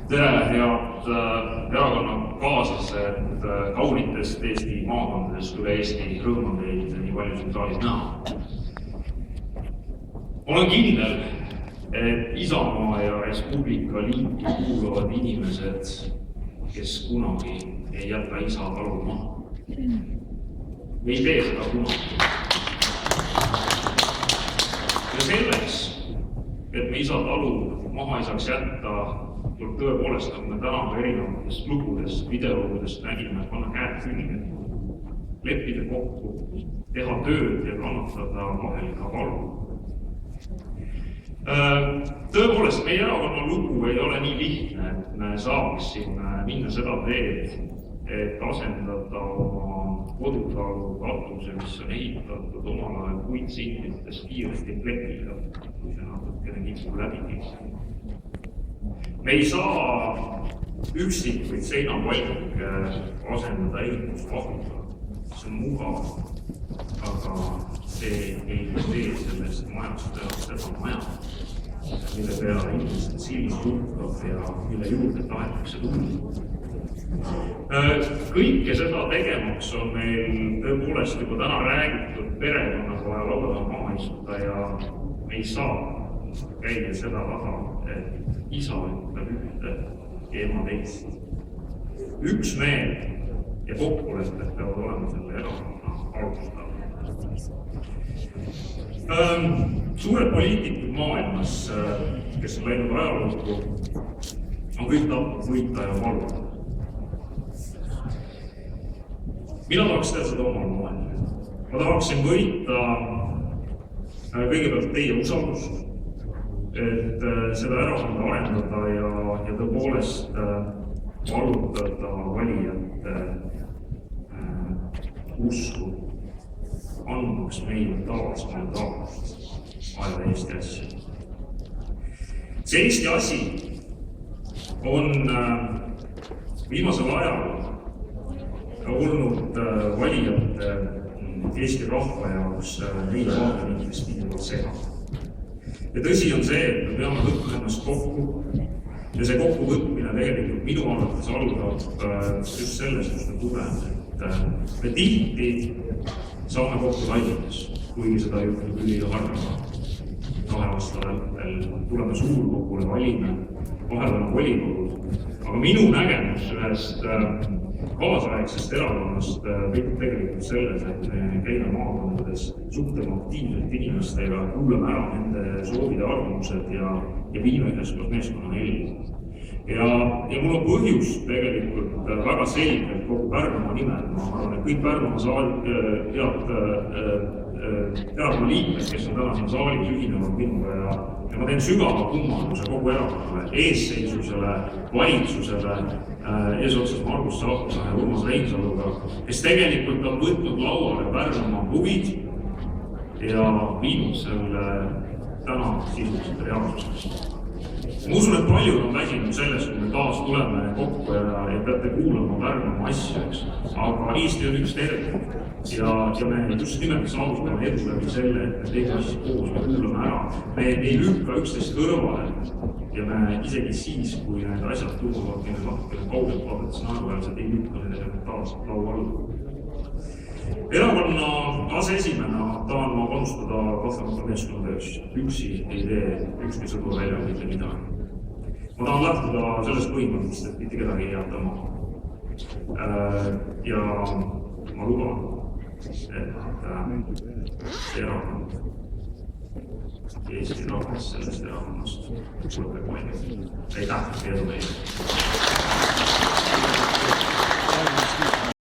Tere, head erakonnakaaslased kaunitest Eesti maakondadest üle Eesti. Rõõm on teid nii palju siin saalis näha. Olen kindel, et Isamaa ja Res Publica Liitu kuuluvad inimesed, kes kunagi ei jäta isa talu maha. Me ei tee seda kunagi. Ja selleks, et me isa talu maha ei saaks jätta, tuleb tõepoolest, nagu me täna erinevatest lugudest, videolugudest nägime, panna käed külge, leppida kokku, teha tööd ja kannatada vahel ka valu. Tõepoolest, meie erakonna lugu ei ole nii lihtne, et me saaksime minna seda teed, et asendada oma kodutalu katuse, mis on ehitatud omal ajal puitsintritest kiiresti plekiga, kui see natukene kipub läbi kipsima. Me ei saa üksikuid seinapalke asendada ehitusvahuga. See on mugav, aga see ei tee sellest majast teha seda maja, mille peale inimeste silm hukkab ja mille juurde tahetakse tulla. Kõike seda tegemaks on meil tõepoolest juba täna räägitud perekonnaga vaja lauda maha istuda ja me ei saa käia seda rada, et isa ütleb ühte ja ema teist. Üksmeel ja kokkulepped peavad olema selle erakonna alustada. Suured poliitikud maailmas, kes on läinud ajalukku, on kõik tahtnud võita ja valuda. Mina tahaks teha seda omal moel. Ma tahaksin võita kõigepealt teie usaldust, et seda erakonda arendada ja tõepoolest valutada valijate usku, andmaks meile taas mandaatust ajada Eesti asja. See Eesti asi on viimasel ajal olnud valijate Eesti rahva jaoks neile vaatevinklist pidevalt segada. Ja tõsi on see, et me peame võtma ennast kokku ja see kokkuvõtmine tegelikult minu arvates algab just sellest, kus me tuleme, et me tihti saame kokku Tallinnas, kuigi seda juhtub üliharva. 2 aasta vältel tuleme suurkogule, valime, vahel on volikogud, aga minu nägemus ühest kaasaegsest erakonnast peitub tegelikult selles, et me käime maakondades suhtlema aktiivselt inimestega, kuulame ära nende soovide arvamused ja viime üheskoos meeskonnana ellu. Ja mul on põhjus tegelikult väga selgelt kogu Pärnumaa nimel. Ma arvan, et kõik Pärnumaa erakonna liikmed, kes on täna siin saalis ühinevad minuga ja ma teen sügava kummarduse kogu erakonnale, eesseisusele, valitsusele, eesotsas Margus Tsahkna ja Urmas Reinsaluga, kes tegelikult on võtnud lauale Pärnumaa huvid ja viinud selle täna sisuliselt reaalsusest. Ma usun, et paljud on väsinud sellest, kui me taas tuleme kokku ja peate kuulama Pärnumaa asju, aga Eesti on üks terve ja me just nimelt saavutame edu läbi selle, et me teeme asju koos, me kuulame ära. Me ei lükka üksteist kõrvale ja me isegi siis, kui need asjad tuuvad meile natukene kaugelt vaadates naeruväärselt, ei lükka need elementaarselt laua alla. Erakonna aseesimena tahan ma panustada kahtlemata meeskonnatöös. Üksi ei tee ükski sõdur välja mitte midagi. Ma tahan lähtuda sellest põhimõttest, et mitte kedagi ei jäta maha. Ja ma luban, et see erakond, Eesti rahvas sellest erakonnast tuleb palju. Aitäh, edu meile!